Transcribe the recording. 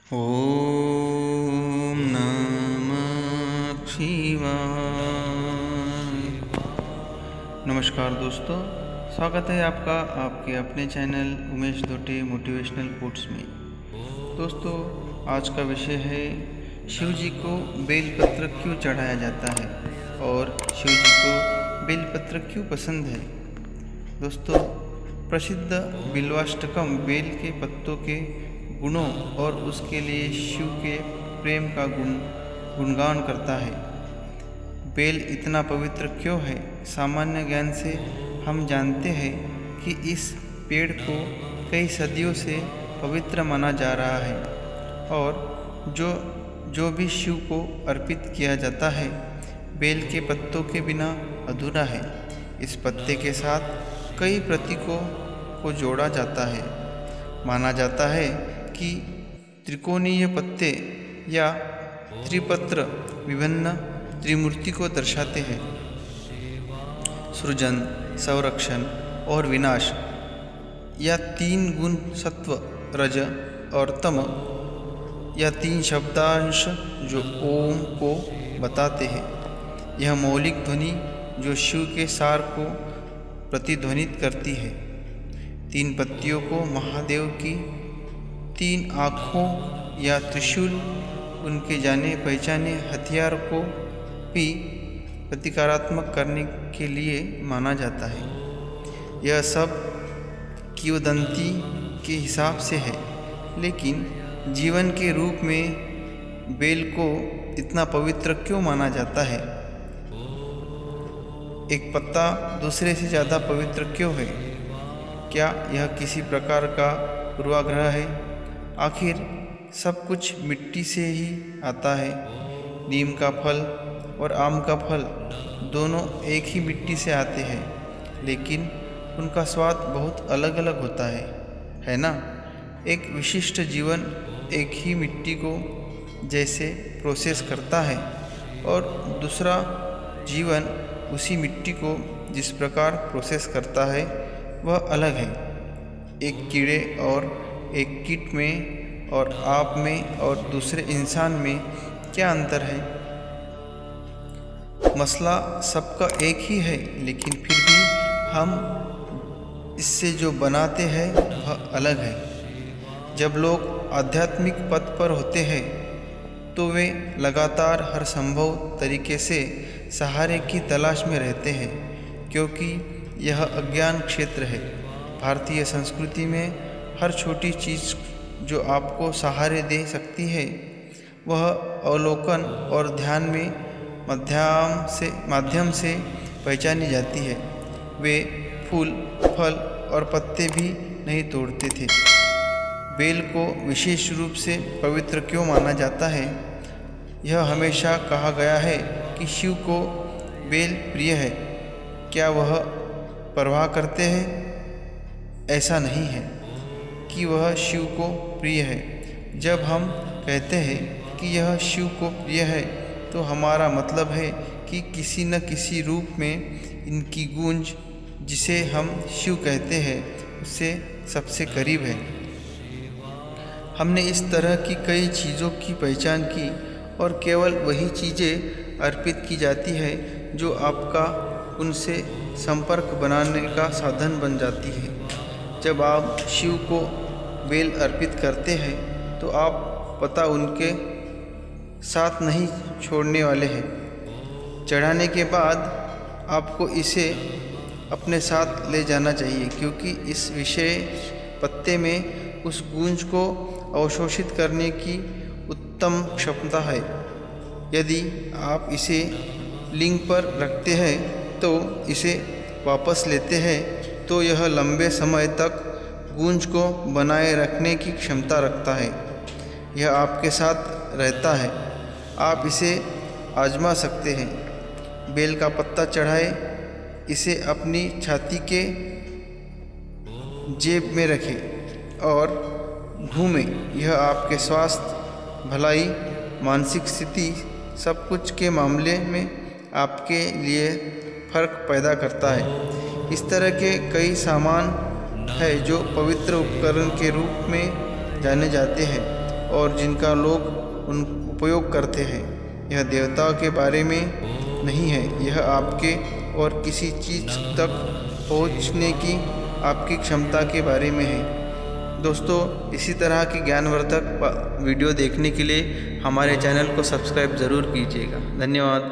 ओम नमः शिवाय। नमस्कार दोस्तों, स्वागत है आपका आपके अपने channel Umesh Dhote motivational quotes में। दोस्तों, आज का विषय है शिव जी को बेलपत्र क्यों चढ़ाया जाता है और शिव जी को बेलपत्र क्यों पसंद है। दोस्तों, प्रसिद्ध बिल्वाष्टकम बेल के पत्तों के गुणों और उसके लिए शिव के प्रेम का गुणगान करता है। बेल इतना पवित्र क्यों है? सामान्य ज्ञान से हम जानते हैं कि इस पेड़ को कई सदियों से पवित्र माना जा रहा है और जो भी शिव को अर्पित किया जाता है बेल के पत्तों के बिना अधूरा है। इस पत्ते के साथ कई प्रतीकों को जोड़ा जाता है। माना जाता है कि त्रिकोणीय पत्ते या त्रिपत्र विभिन्न त्रिमूर्ति को दर्शाते हैं। सृजन, संरक्षण और विनाश या तीन गुण सत्व, रज और तम या तीन शब्दांश जो ओम को बताते हैं। यह मौलिक ध्वनि जो शिव के सार को प्रतिध्वनित करती है। तीन पत्तियों को महादेव की तीन आँखों या त्रिशूल, उनके जाने पहचाने हथियार को भी प्रतिकारात्मक करने के लिए माना जाता है। यह सब किंवदंती के हिसाब से है, लेकिन जीवन के रूप में बेल को इतना पवित्र क्यों माना जाता है? एक पत्ता दूसरे से ज़्यादा पवित्र क्यों है? क्या यह किसी प्रकार का पूर्वाग्रह है? आखिर सब कुछ मिट्टी से ही आता है। नीम का फल और आम का फल दोनों एक ही मिट्टी से आते हैं, लेकिन उनका स्वाद बहुत अलग अलग होता है ना? एक विशिष्ट जीवन एक ही मिट्टी को जैसे प्रोसेस करता है और दूसरा जीवन उसी मिट्टी को जिस प्रकार प्रोसेस करता है वह अलग है। एक कीड़े और एक कीट में और आप में और दूसरे इंसान में क्या अंतर है? मसला सबका एक ही है, लेकिन फिर भी हम इससे जो बनाते हैं वह अलग है। जब लोग आध्यात्मिक पथ पर होते हैं तो वे लगातार हर संभव तरीके से सहारे की तलाश में रहते हैं, क्योंकि यह अज्ञान क्षेत्र है। भारतीय संस्कृति में हर छोटी चीज़ जो आपको सहारे दे सकती है वह अवलोकन और ध्यान में माध्यम से पहचानी जाती है। वे फूल, फल और पत्ते भी नहीं तोड़ते थे। बेल को विशेष रूप से पवित्र क्यों माना जाता है? यह हमेशा कहा गया है कि शिव को बेल प्रिय है। क्या वह परवाह करते हैं? ऐसा नहीं है कि वह शिव को प्रिय है। जब हम कहते हैं कि यह शिव को प्रिय है तो हमारा मतलब है कि किसी न किसी रूप में इनकी गूंज, जिसे हम शिव कहते हैं, उससे सबसे करीब है। हमने इस तरह की कई चीज़ों की पहचान की और केवल वही चीज़ें अर्पित की जाती है जो आपका उनसे संपर्क बनाने का साधन बन जाती है। जब आप शिव को बेल अर्पित करते हैं तो आप पता उनके साथ नहीं छोड़ने वाले हैं। चढ़ाने के बाद आपको इसे अपने साथ ले जाना चाहिए, क्योंकि इस विशेष पत्ते में उस गूंज को अवशोषित करने की उत्तम क्षमता है। यदि आप इसे लिंग पर रखते हैं तो इसे वापस लेते हैं तो यह लंबे समय तक गूंज को बनाए रखने की क्षमता रखता है। यह आपके साथ रहता है। आप इसे आजमा सकते हैं। बेल का पत्ता चढ़ाएं, इसे अपनी छाती के जेब में रखें और घूमें। यह आपके स्वास्थ्य, भलाई, मानसिक स्थिति सब कुछ के मामले में आपके लिए फर्क पैदा करता है। इस तरह के कई सामान है जो पवित्र उपकरण के रूप में जाने जाते हैं। और जिनका लोग उन उपयोग करते हैं। यह देवताओं के बारे में नहीं है, यह आपके और किसी चीज़ तक पहुंचने की आपकी क्षमता के बारे में है। दोस्तों, इसी तरह की ज्ञानवर्धक वीडियो देखने के लिए हमारे चैनल को सब्सक्राइब ज़रूर कीजिएगा। धन्यवाद।